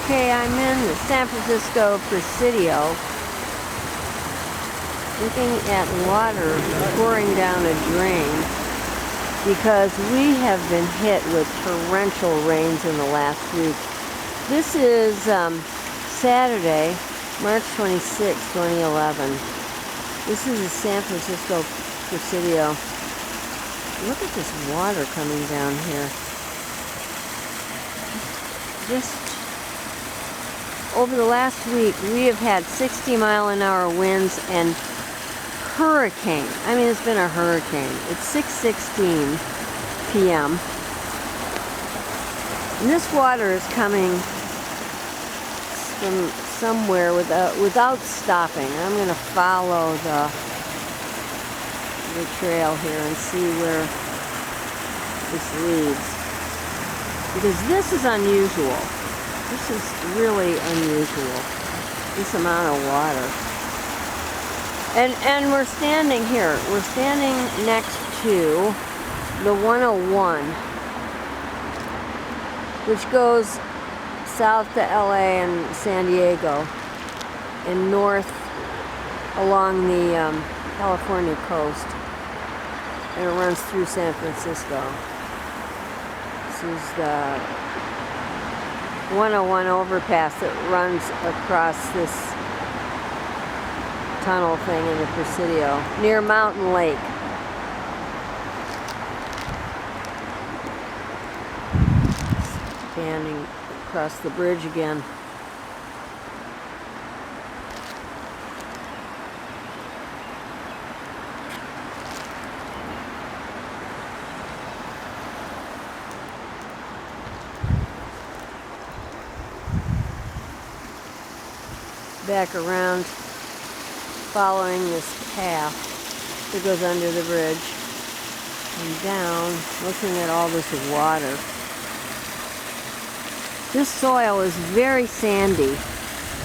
Okay, I'm in the San Francisco Presidio, looking at water pouring down a drain because we have been hit with torrential rains in the last week. This is Saturday, March 26, 2011. This is the San Francisco Presidio. Look at this water coming down here. Just over the last week, we have had 60-mile-an-hour winds and hurricane. I mean, it's been a hurricane. It's 6:16 p.m. And this water is coming from somewhere without stopping. I'm going to follow the trail here and see where this leads. Because this is unusual. This is really unusual, this amount of water. And we're standing here. We're standing next to the 101, which goes south to LA and San Diego and north along the California coast. And it runs through San Francisco. This is the 101 overpass that runs across this tunnel thing in the Presidio, near Mountain Lake. Standing across the bridge again. Back around, following this path that goes under the bridge, and down, looking at all this water. This soil is very sandy,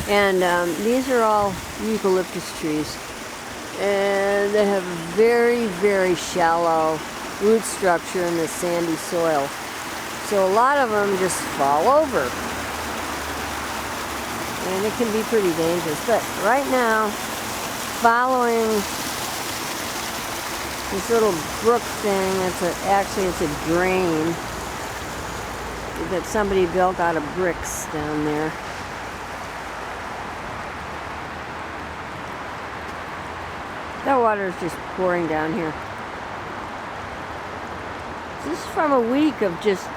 and these are all eucalyptus trees, and they have very, very shallow root structure in the sandy soil. So a lot of them just fall over. And it can be pretty dangerous. But right now, following this little brook thing, actually it's a drain that somebody built out of bricks down there. That water is just pouring down here. This is from a week of just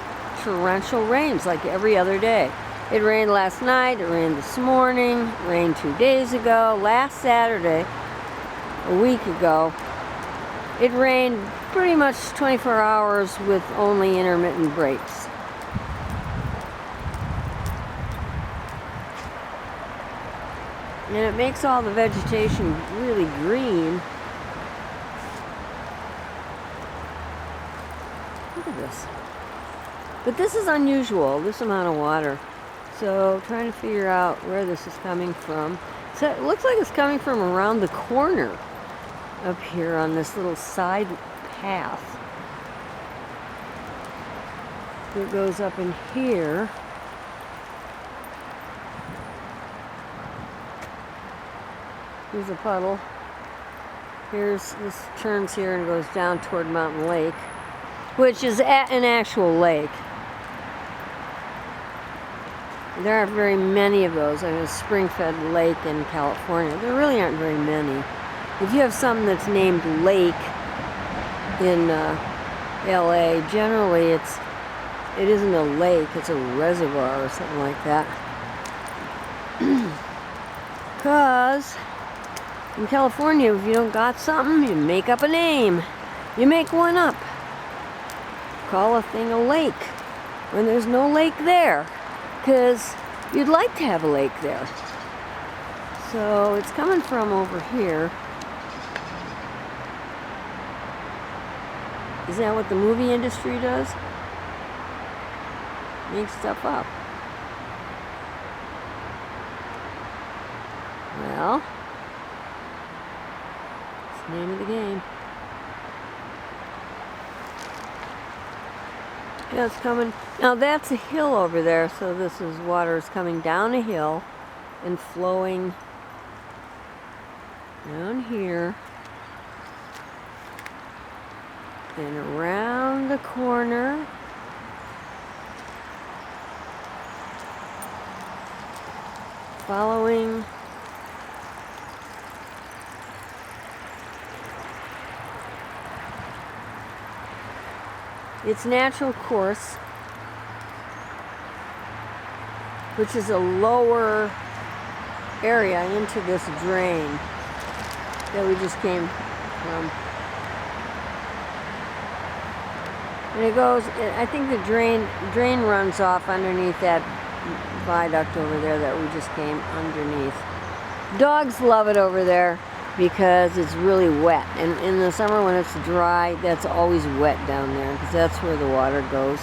torrential rains, like every other day. It rained last night, it rained this morning, it rained 2 days ago, last Saturday, a week ago. It rained pretty much 24 hours with only intermittent breaks. And it makes all the vegetation really green. Look at this. But this is unusual, this amount of water. So trying to figure out where this is coming from. So it looks like it's coming from around the corner up here on this little side path. It goes up in here. Here's a puddle. This turns here and goes down toward Mountain Lake, which is an actual lake. There aren't very many of those. I mean, a spring-fed lake in California. There really aren't very many. If you have something that's named Lake in LA, generally it isn't a lake, it's a reservoir or something like that. Because in California, if you don't got something, you make up a name. You make one up. Call a thing a lake when there's no lake there. Because you'd like to have a lake there. So it's coming from over here. Is that what the movie industry does? Make stuff up. Well, it's the name of the game. Yeah, it's coming. Now that's a hill over there, so this is water is coming down a hill and flowing down here and around the corner. Following its natural course, which is a lower area into this drain that we just came from. And it goes, I think the drain runs off underneath that viaduct over there that we just came underneath. Dogs love it over there because it's really wet, and in the summer when it's dry, that's always wet down there because that's where the water goes.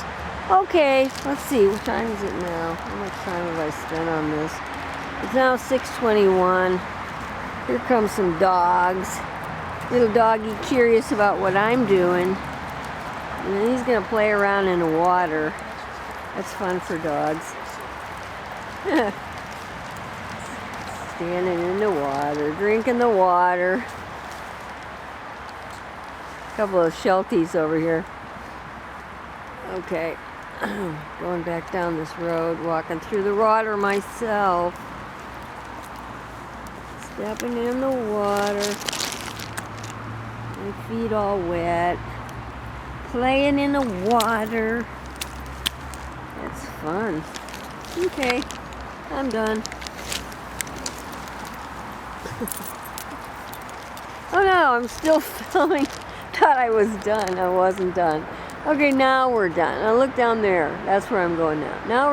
Okay, let's see, what time is it now? How much time have I spent on this? It's now 6:21. Here come some dogs. Little doggy curious about what I'm doing. And then he's gonna play around in the water. That's fun for dogs. Standing in the water, drinking the water. A couple of shelties over here. Okay, going back down this road, walking through the water myself. Stepping in the water. My feet all wet. Playing in the water. That's fun. Okay, I'm done. Oh no, I'm still filming. Thought I was done. I wasn't done. Okay, now we're done. Now look down there. That's where I'm going now. Now